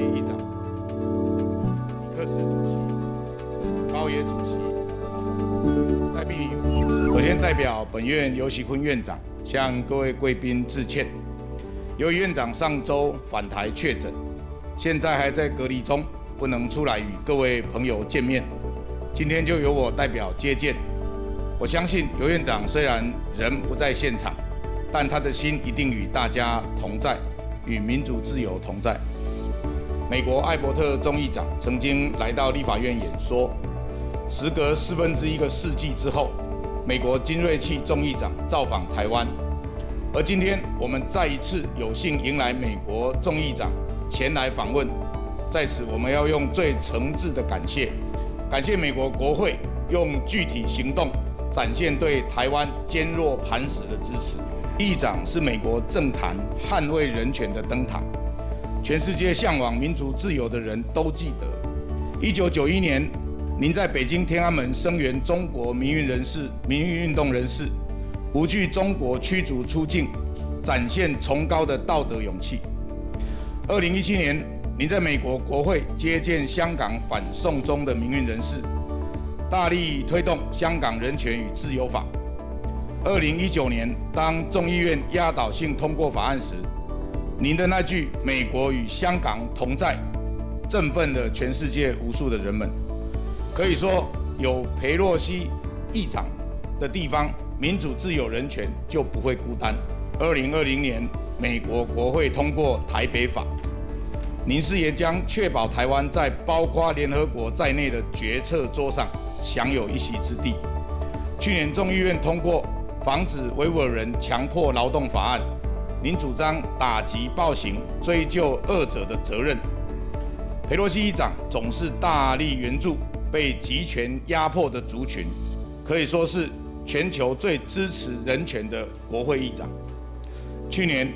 议长、李克石主席、高野主席、戴碧玲副主席，首先代表本院游锡堃院长向各位贵宾致歉。由于院长上周返台确诊，现在还在隔离中，不能出来与各位朋友见面。今天就由我代表接见。我相信游院长虽然人不在现场，但他的心一定与大家同在，与民主自由同在。美国艾伯特众议长曾经来到立法院演说，时隔1/4个世纪之后，美国金瑞气众议长造访台湾。而今天我们再一次有幸迎来美国众议长前来访问，在此我们要用最诚挚的感谢美国国会用具体行动展现对台湾坚若磐石的支持。议长是美国政坛捍卫人权的灯塔，全世界向往民主自由的人都记得。1991年，您在北京天安门声援中国民运运动人士，不惧中国驱逐出境，展现崇高的道德勇气。2017年，您在美国国会接见香港反送中的民运人士，大力推动香港人权与自由法。2019年，当众议院压倒性通过法案时，您的那句“美国与香港同在”，振奋了全世界无数的人们。可以说，有裴洛西议长的地方，民主、自由、人权就不会孤单。2020年，美国国会通过台北法，您誓言将确保台湾在包括联合国在内的决策桌上享有一席之地。去年众议院通过防止维吾尔人强迫劳动法案，您主张打击暴行，追究恶者的责任。裴洛西议长总是大力援助被集权压迫的族群，可以说是全球最支持人权的国会议长。去年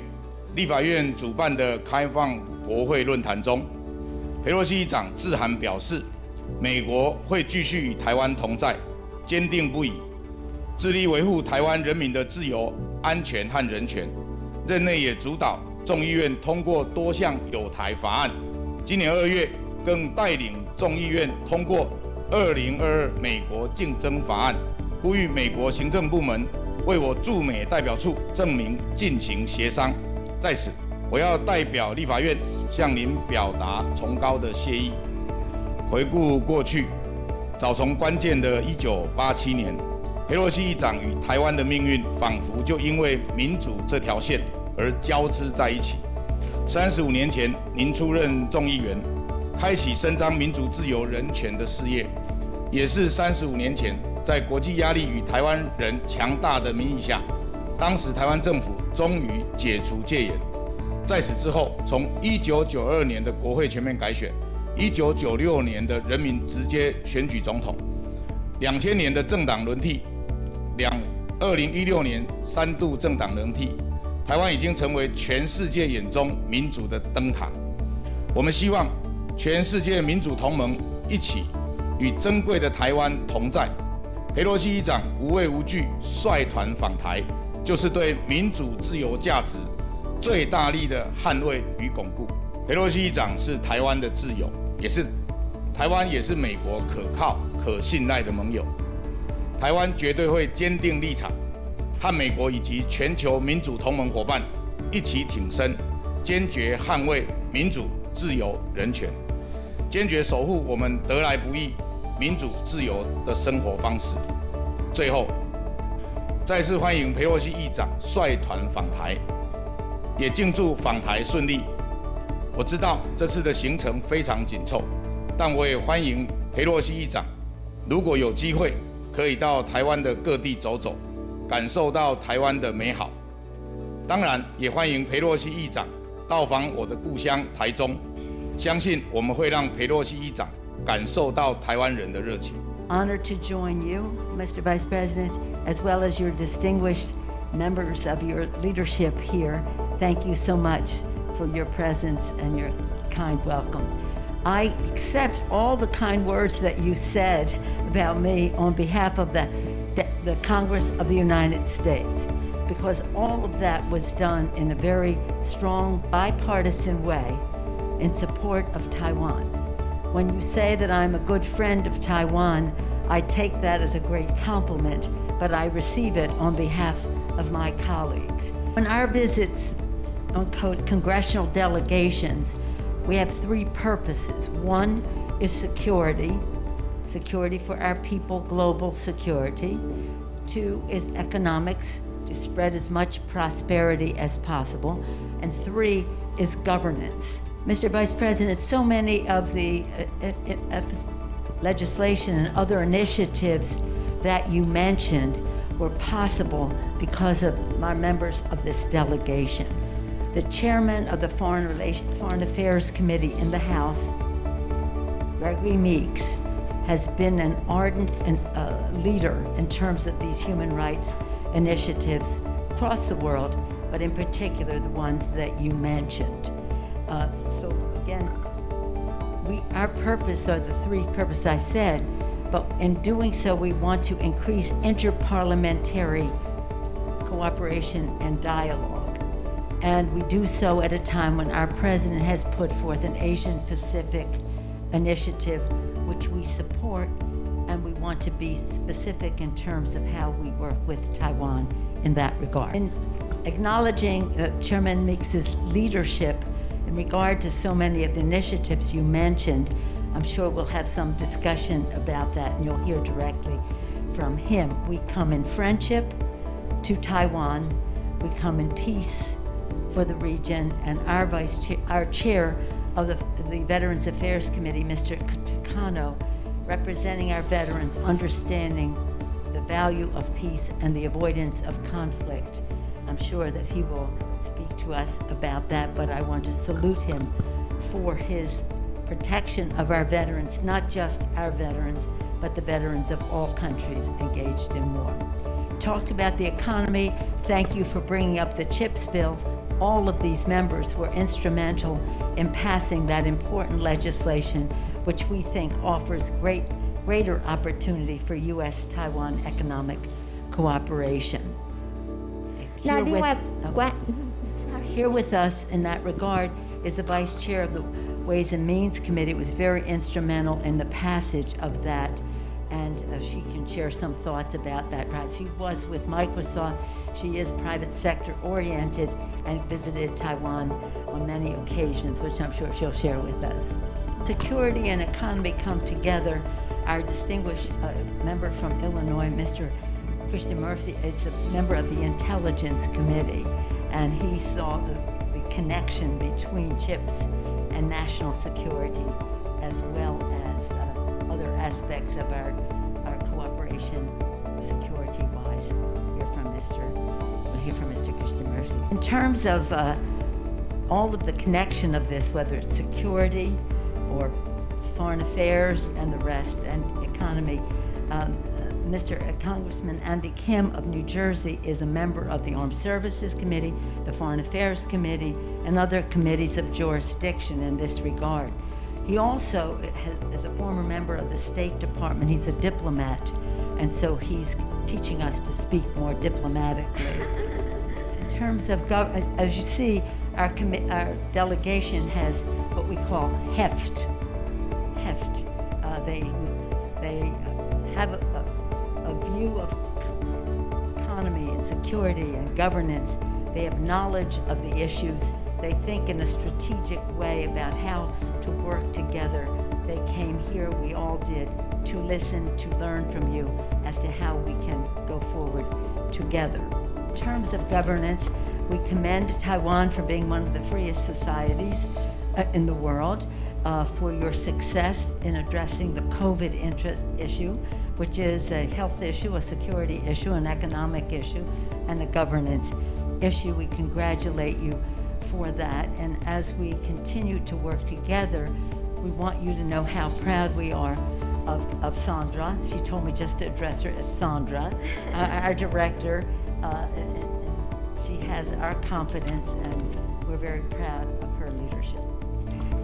立法院主办的开放国会论坛中，裴洛西议长致函表示，美国会继续与台湾同在，坚定不移，致力维护台湾人民的自由、安全和人权。任内也主导众议院通过多项友台法案，今年2月更带领众议院通过2022美国竞争法案，呼吁美国行政部门为我驻美代表处证明进行协商。在此，我要代表立法院向您表达崇高的谢意。回顾过去，早从关键的1987年，裴洛西议长与台湾的命运仿佛就因为民主这条线而交织在一起。35年前，您出任众议员，开启伸张民主、自由、人权的事业，也是35年前，在国际压力与台湾人强大的民意下，当时台湾政府终于解除戒严。在此之后，从1992年的国会全面改选，1996年的人民直接选举总统，2000年的政党轮替，2016年3度政党轮替，台湾已经成为全世界眼中民主的灯塔。我们希望全世界民主同盟一起与珍贵的台湾同在。裴洛西议长无畏无惧率团访台，就是对民主自由价值最大力的捍卫与巩固。裴洛西议长是台湾的挚友，台湾也是美国可靠、可信赖的盟友。台湾绝对会坚定立场，和美国以及全球民主同盟伙伴一起挺身，坚决捍卫民主、自由、人权，坚决守护我们得来不易民主自由的生活方式。最后，再次欢迎裴洛西议长率团访台，也敬祝访台顺利。我知道这次的行程非常紧凑，但我也欢迎裴洛西议长，如果有机会，可以到台湾的各地走走，感受到台湾的美好。当然，也欢迎裴洛西议长到访我的故乡台中，相信我们会让裴洛西议长感受到台湾人的热情。Honored to join you, Mr. Vice President, as well as your distinguished members of your leadership here. Thank you so much for your presence and your kind welcome. I accept all the kind words that you said about me on behalf of the Congress of the United States, because all of that was done in a very strong bipartisan way in support of Taiwan. When you say that I'm a good friend of Taiwan, I take that as a great compliment, but I receive it on behalf of my colleagues. On our visits on congressional delegations, we have three purposes. One is security for our people, global security. Two is economics, to spread as much prosperity as possible. And three is governance. Mr. Vice President, so many of the legislation and other initiatives that you mentioned were possible because of our members of this delegation. The chairman of the Foreign Affairs Committee in the House, Gregory Meeks, has been an ardent leader in terms of these human rights initiatives across the world, but in particular the ones that you mentioned. So again, our purpose are the three purposes I said, but in doing so we want to increase interparliamentary cooperation and dialogue. And we do so at a time when our president has put forth an Asian Pacific initiative which we support, and we want to be specific in terms of how we work with Taiwan in that regard. In acknowledging Chairman Meeks's leadership in regard to so many of the initiatives you mentioned, I'm sure we'll have some discussion about that and you'll hear directly from him. We come in friendship to Taiwan, we come in peace for the region, and our chair of the Veterans Affairs Committee, Mr. Takano, representing our veterans, understanding the value of peace and the avoidance of conflict. I'm sure that he will speak to us about that, but I want to salute him for his protection of our veterans, not just our veterans, but the veterans of all countries engaged in war. Talked about the economy. Thank you for bringing up the CHIPS bill. All of these members were instrumental in passing that important legislation, which we think offers greater opportunity for U.S.-Taiwan economic cooperation. Here with us in that regard is the Vice Chair of the Ways and Means Committee. It was very instrumental in the passage of that, and she can share some thoughts about that. She was with Microsoft. She is private sector oriented and visited Taiwan on many occasions, which I'm sure she'll share with us. Security and economy come together. Our distinguished member from Illinois, Mr. Christian Murphy, is a member of the Intelligence Committee, and he saw the connection between CHIPS and national security, as well as other aspects of our cooperation security-wise. We'll hear from Mr. Christian Murphy. In terms of all of the connection of this, whether it's security or foreign affairs and the rest, and economy, Mr. Congressman Andy Kim of New Jersey is a member of the Armed Services Committee, the Foreign Affairs Committee, and other committees of jurisdiction in this regard. He also is a former member of the State Department. He's a diplomat, and so he's teaching us to speak more diplomatically. In terms of, as you see, our delegation has what we call heft. They have a view of economy and security and governance. They have knowledge of the issues. They think in a strategic way about how to work together. They came here, we all did, to listen, to learn from you as to how we can go forward together. In terms of governance, we commend Taiwan for being one of the freest societies in the world, for your success in addressing the COVID issue, which is a health issue, a security issue, an economic issue, and a governance issue. We congratulate you for that. And as we continue to work together, we want you to know how proud we are of Sandra. She told me just to address her as Sandra, our director. She has our confidence, and we're very proud of her leadership.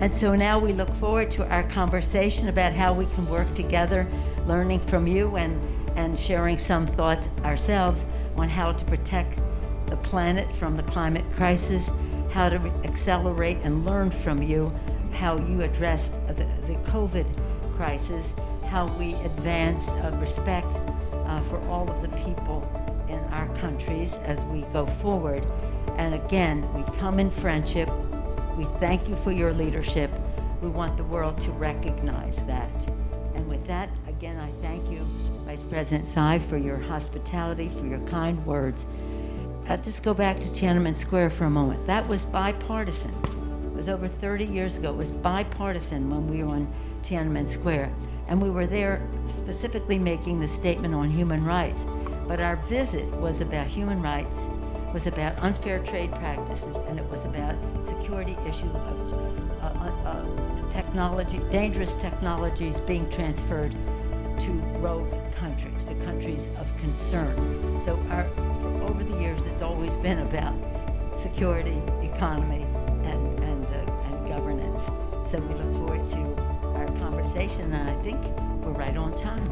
And so now we look forward to our conversation about how we can work together, learning from you and sharing some thoughts ourselves on how to protect the planet from the climate crisis, how to accelerate and learn from you how you addressed the COVID crisis, how we advance respect for all of the people in our countries as we go forward. And again, we come in friendship. We thank you for your leadership. We want the world to recognize that. And with that, again, I thank you, Vice President Tsai, for your hospitality, for your kind words. I'll just go back to Tiananmen Square for a moment. That was bipartisan. It was over 30 years ago. It was bipartisan when we were on Tiananmen Square. And we were there specifically making the statement on human rights. But our visit was about human rights, was about unfair trade practices, and it was about security issues of technology, dangerous technologies being transferred to rogue countries, to countries of concern. So for over the years, it's always been about security, economy, and governance. So we look forward to our conversation, and I think we're right on time.